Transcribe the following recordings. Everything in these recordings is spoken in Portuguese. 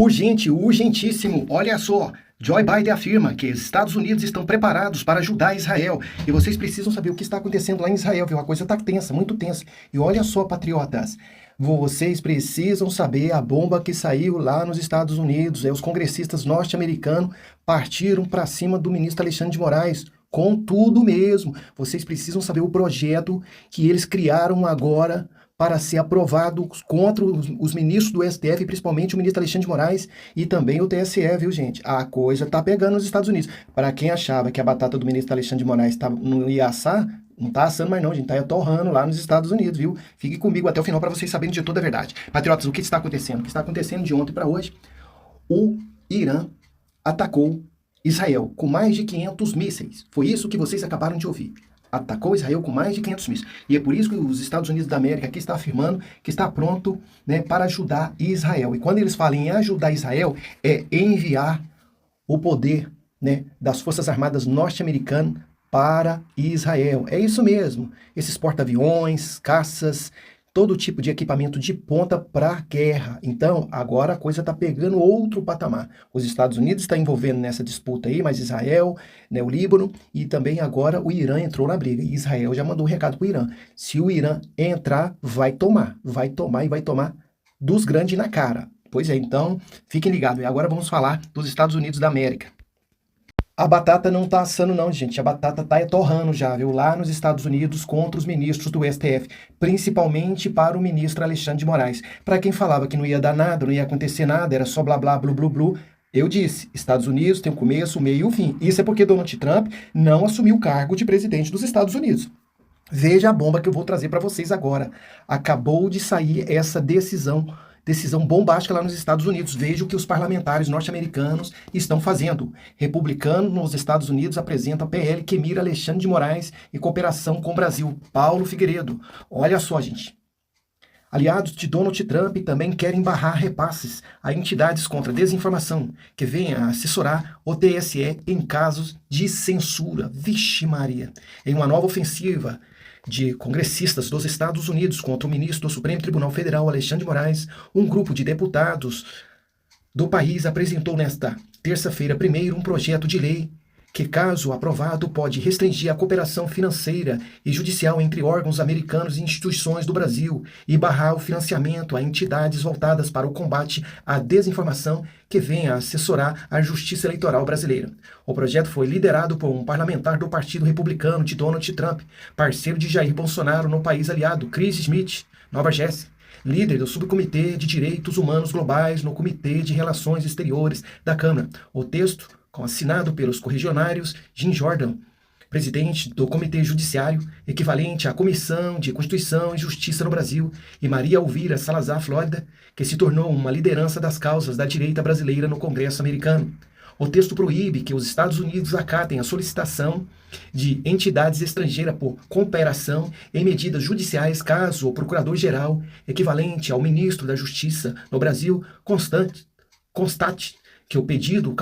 Urgente, urgentíssimo, olha só. Joe Biden afirma que os Estados Unidos estão preparados para ajudar Israel. E vocês precisam saber o que está acontecendo lá em Israel, viu? A coisa está tensa, muito tensa. E olha só, patriotas, vocês precisam saber a bomba que saiu lá nos Estados Unidos. Os congressistas norte-americanos partiram para cima do ministro Alexandre de Moraes. Com tudo mesmo. Vocês precisam saber o projeto que eles criaram agora para ser aprovado contra os ministros do STF, principalmente o ministro Alexandre de Moraes e também o TSE, viu, gente? A coisa tá pegando nos Estados Unidos. Para quem achava que a batata do ministro Alexandre de Moraes não ia assar, não tá assando mais não, gente. Tá torrando lá nos Estados Unidos, viu? Fique comigo até o final para vocês saberem de toda a verdade. Patriotas, o que está acontecendo? O que está acontecendo de ontem para hoje? O Irã atacou Israel com mais de 500 mísseis. Foi isso que vocês acabaram de ouvir. Atacou Israel com mais de 500 mísseis. E é por isso que os Estados Unidos da América aqui está afirmando que está pronto, né, para ajudar Israel. E quando eles falam em ajudar Israel, é enviar o poder, né, das Forças Armadas norte-americanas para Israel. É isso mesmo. Esses porta-aviões, caças, todo tipo de equipamento de ponta para guerra. Então, agora a coisa está pegando outro patamar. Os Estados Unidos estão envolvendo nessa disputa aí, mas Israel, né, o Líbano e também agora o Irã entrou na briga. E Israel já mandou um recado para o Irã. Se o Irã entrar, vai tomar e vai tomar dos grandes na cara. Pois é, então fiquem ligados. E agora vamos falar dos Estados Unidos da América. A batata não tá assando não, gente. A batata tá torrando já, viu? Lá nos Estados Unidos contra os ministros do STF, principalmente para o ministro Alexandre de Moraes. Para quem falava que não ia dar nada, não ia acontecer nada, era só blá blá blu blu blu, eu disse, Estados Unidos tem o começo, o meio e o fim. Isso é porque Donald Trump não assumiu o cargo de presidente dos Estados Unidos. Veja a bomba que eu vou trazer para vocês agora. Acabou de sair essa decisão bombástica lá nos Estados Unidos. Veja o que os parlamentares norte-americanos estão fazendo. Republicano nos Estados Unidos apresenta a PL que mira Alexandre de Moraes e cooperação com o Brasil. Paulo Figueiredo. Olha só, gente. Aliados de Donald Trump também querem barrar repasses a entidades contra desinformação, que venham a assessorar o TSE em casos de censura. Vixe Maria! Em uma nova ofensiva de congressistas dos Estados Unidos contra o ministro do Supremo Tribunal Federal, Alexandre de Moraes, um grupo de deputados do país apresentou nesta terça-feira primeiro um projeto de lei que, caso aprovado, pode restringir a cooperação financeira e judicial entre órgãos americanos e instituições do Brasil e barrar o financiamento a entidades voltadas para o combate à desinformação que venha a assessorar a Justiça Eleitoral brasileira. O projeto foi liderado por um parlamentar do Partido Republicano de Donald Trump, parceiro de Jair Bolsonaro no país aliado, Chris Smith, Nova Jersey, líder do Subcomitê de Direitos Humanos Globais no Comitê de Relações Exteriores da Câmara. O texto, assinado pelos correligionários Jim Jordan, presidente do Comitê Judiciário, equivalente à Comissão de Constituição e Justiça no Brasil, e Maria Elvira Salazar Flórida, que se tornou uma liderança das causas da direita brasileira no Congresso americano. O texto proíbe que os Estados Unidos acatem a solicitação de entidades estrangeiras por cooperação em medidas judiciais caso o procurador-geral, equivalente ao ministro da Justiça no Brasil, constate que o pedido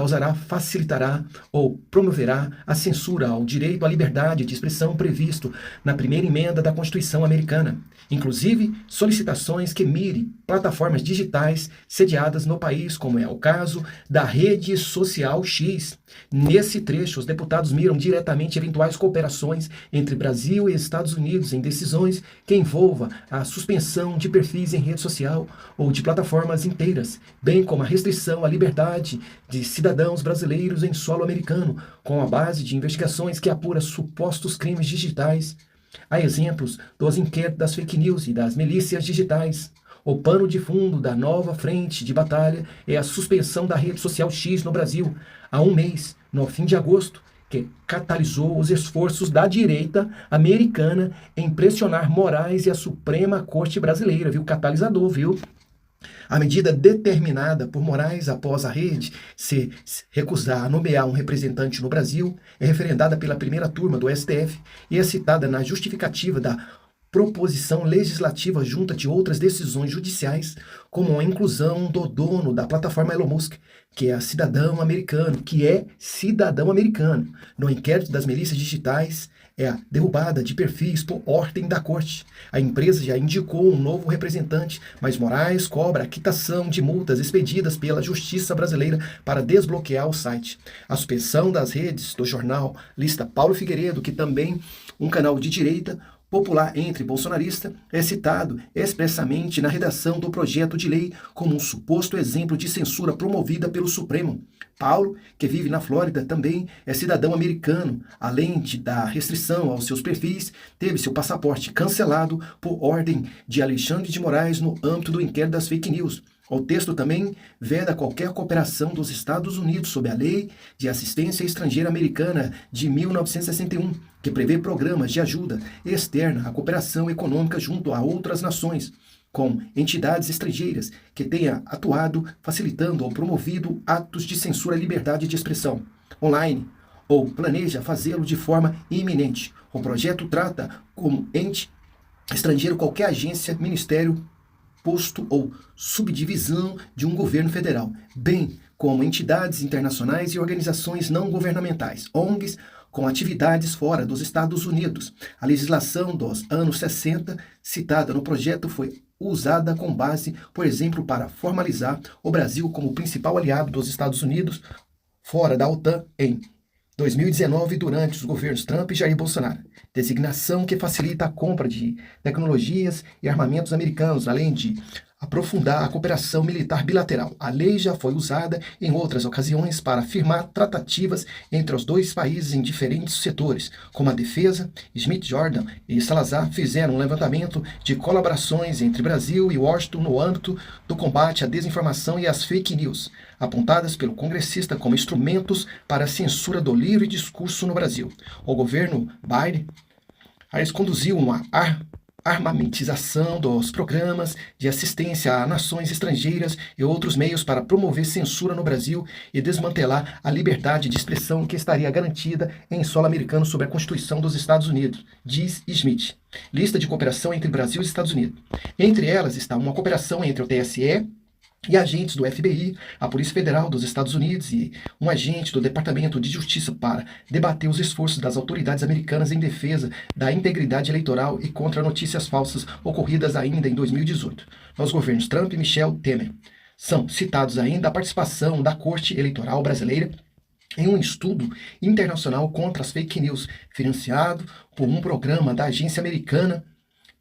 facilitará ou promoverá a censura ao direito à liberdade de expressão previsto na primeira emenda da Constituição americana, inclusive solicitações que mirem plataformas digitais sediadas no país, como é o caso da rede social X. Nesse trecho, os deputados miram diretamente eventuais cooperações entre Brasil e Estados Unidos em decisões que envolva a suspensão de perfis em rede social ou de plataformas inteiras, bem como a restrição à liberdade de cidadãos brasileiros em solo americano, com a base de investigações que apura supostos crimes digitais. Há exemplos dos inquéritos das fake news e das milícias digitais. O pano de fundo da nova frente de batalha é a suspensão da rede social X no Brasil há um mês, no fim de agosto, que catalisou os esforços da direita americana em pressionar Moraes e a Suprema Corte brasileira, viu? Catalisador, viu? A medida determinada por Moraes após a rede se recusar a nomear um representante no Brasil é referendada pela primeira turma do STF e é citada na justificativa da proposição legislativa junta de outras decisões judiciais como a inclusão do dono da plataforma Elon Musk, que é cidadão americano. No inquérito das milícias digitais, é a derrubada de perfis por ordem da corte. A empresa já indicou um novo representante, mas Moraes cobra a quitação de multas expedidas pela Justiça brasileira para desbloquear o site. A suspensão das redes do jornal lista Paulo Figueiredo, que também um canal de direita popular entre bolsonarista, é citado expressamente na redação do projeto de lei como um suposto exemplo de censura promovida pelo Supremo. Paulo, que vive na Flórida, também é cidadão americano. Além da restrição aos seus perfis, teve seu passaporte cancelado por ordem de Alexandre de Moraes no âmbito do inquérito das fake news. O texto também veda qualquer cooperação dos Estados Unidos sob a Lei de Assistência Estrangeira Americana de 1961, que prevê programas de ajuda externa à cooperação econômica junto a outras nações, com entidades estrangeiras que tenha atuado facilitando ou promovido atos de censura à liberdade de expressão online ou planeja fazê-lo de forma iminente. O projeto trata como ente estrangeiro qualquer agência, ministério, posto ou subdivisão de um governo federal, bem como entidades internacionais e organizações não governamentais, ONGs, com atividades fora dos Estados Unidos. A legislação dos anos 60, citada no projeto, foi usada com base, por exemplo, para formalizar o Brasil como principal aliado dos Estados Unidos fora da OTAN em 2019, durante os governos Trump e Jair Bolsonaro. Designação que facilita a compra de tecnologias e armamentos americanos, além de aprofundar a cooperação militar bilateral. A lei já foi usada em outras ocasiões para firmar tratativas entre os dois países em diferentes setores, como a defesa. Smith, Jordan e Salazar fizeram um levantamento de colaborações entre Brasil e Washington no âmbito do combate à desinformação e às fake news, apontadas pelo congressista como instrumentos para a censura do livre discurso no Brasil. O governo Biden conduziu uma armamentização dos programas de assistência a nações estrangeiras e outros meios para promover censura no Brasil e desmantelar a liberdade de expressão que estaria garantida em solo americano sob a Constituição dos Estados Unidos, diz Smith. Lista de cooperação entre Brasil e Estados Unidos. Entre elas está uma cooperação entre o TSE e agentes do FBI, a Polícia Federal dos Estados Unidos e um agente do Departamento de Justiça para debater os esforços das autoridades americanas em defesa da integridade eleitoral e contra notícias falsas ocorridas ainda em 2018, nos governos Trump e Michel Temer. São citados ainda a participação da Corte Eleitoral Brasileira em um estudo internacional contra as fake news, financiado por um programa da agência americana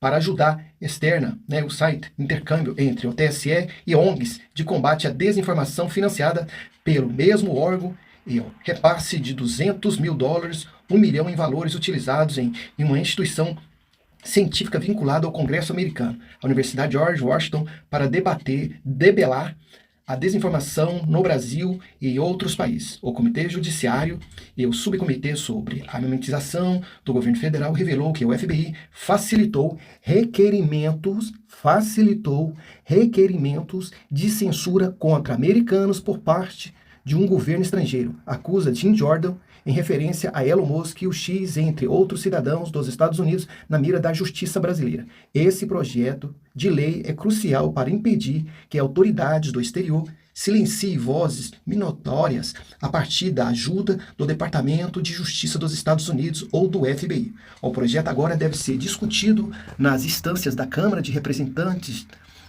para ajudar externa, o site intercâmbio entre o TSE e ONGs de combate à desinformação, financiada pelo mesmo órgão, e o repasse de $200 mil, $1 milhão em valores utilizados em uma instituição científica vinculada ao Congresso americano, a Universidade George Washington, para debelar a desinformação no Brasil e outros países. O Comitê Judiciário e o Subcomitê sobre a Armamentização do Governo Federal revelou que o FBI facilitou requerimentos de censura contra americanos por parte de um governo estrangeiro. Acusa Jim Jordan em referência a Elon Musk e o X, entre outros cidadãos dos Estados Unidos, na mira da justiça brasileira. Esse projeto de lei é crucial para impedir que autoridades do exterior silenciem vozes minotórias a partir da ajuda do Departamento de Justiça dos Estados Unidos ou do FBI. O projeto agora deve ser discutido nas instâncias da Câmara de Representantes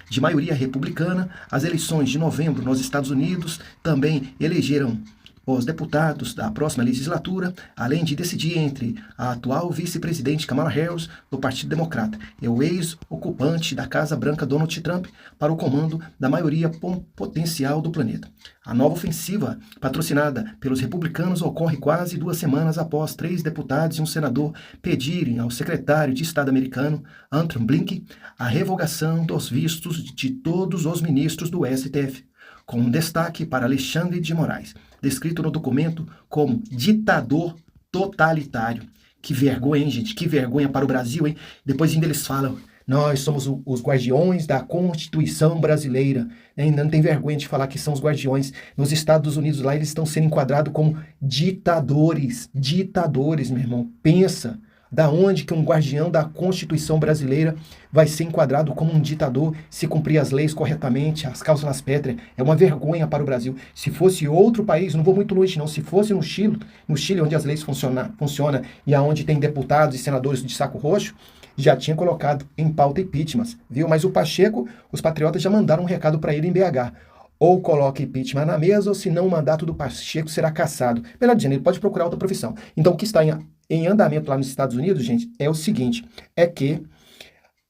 de maioria republicana. As eleições de novembro nos Estados Unidos também elegeram os deputados da próxima legislatura, além de decidir entre a atual vice-presidente Kamala Harris, do Partido Democrata, e o ex-ocupante da Casa Branca Donald Trump para o comando da maioria potencial do planeta. A nova ofensiva, patrocinada pelos republicanos, ocorre quase 2 semanas após 3 deputados e um senador pedirem ao secretário de Estado americano, Antony Blinken, a revogação dos vistos de todos os ministros do STF, com um destaque para Alexandre de Moraes, descrito no documento como ditador totalitário. Que vergonha, hein, gente? Que vergonha para o Brasil, hein? Depois ainda eles falam, nós somos os guardiões da Constituição brasileira. Ainda não tem vergonha de falar que são os guardiões. Nos Estados Unidos, lá, eles estão sendo enquadrados como ditadores. Ditadores, meu irmão. Pensa. Da onde que um guardião da Constituição brasileira vai ser enquadrado como um ditador se cumprir as leis corretamente, as cláusulas pétreas? É uma vergonha para o Brasil. Se fosse outro país, não vou muito longe não, se fosse no Chile onde as leis funcionam e aonde tem deputados e senadores de saco roxo, já tinha colocado em pauta impeachment, viu? Mas o Pacheco, os patriotas já mandaram um recado para ele em BH. Ou coloca impeachment na mesa, ou senão o mandato do Pacheco será cassado. Melhor dizendo, ele pode procurar outra profissão. Então, o que está em andamento lá nos Estados Unidos, gente, é o seguinte, é que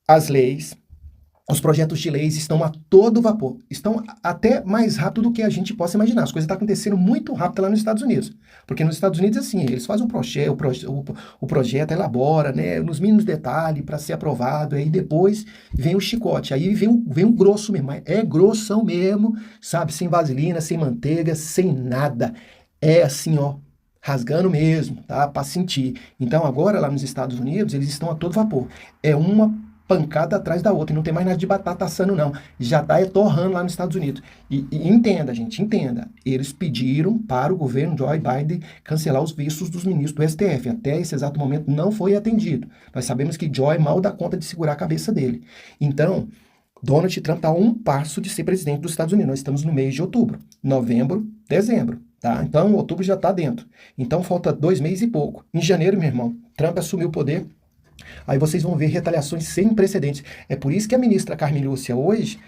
as leis, os projetos de leis estão a todo vapor, estão até mais rápido do que a gente possa imaginar. As coisas estão acontecendo muito rápido lá nos Estados Unidos, porque nos Estados Unidos, assim, eles fazem o projeto, elabora, né, nos mínimos detalhes para ser aprovado, aí depois vem o chicote, aí vem o grosso mesmo, é grossão mesmo, sabe, sem vaselina, sem manteiga, sem nada, é assim, ó, rasgando mesmo, tá? Para sentir. Então, agora lá nos Estados Unidos, eles estão a todo vapor. É uma pancada atrás da outra, e não tem mais nada de batata assando, não. Já tá torrando lá nos Estados Unidos. E entenda, gente, entenda. Eles pediram para o governo Joe Biden cancelar os vistos dos ministros do STF. Até esse exato momento não foi atendido. Nós sabemos que Joe mal dá conta de segurar a cabeça dele. Então, Donald Trump está a um passo de ser presidente dos Estados Unidos. Nós estamos no mês de outubro, novembro, dezembro. Tá? Então, outubro já está dentro. Então, falta 2 meses e pouco. Em janeiro, meu irmão, Trump assumiu o poder. Aí vocês vão ver retaliações sem precedentes. É por isso que a ministra Carmen Lúcia hoje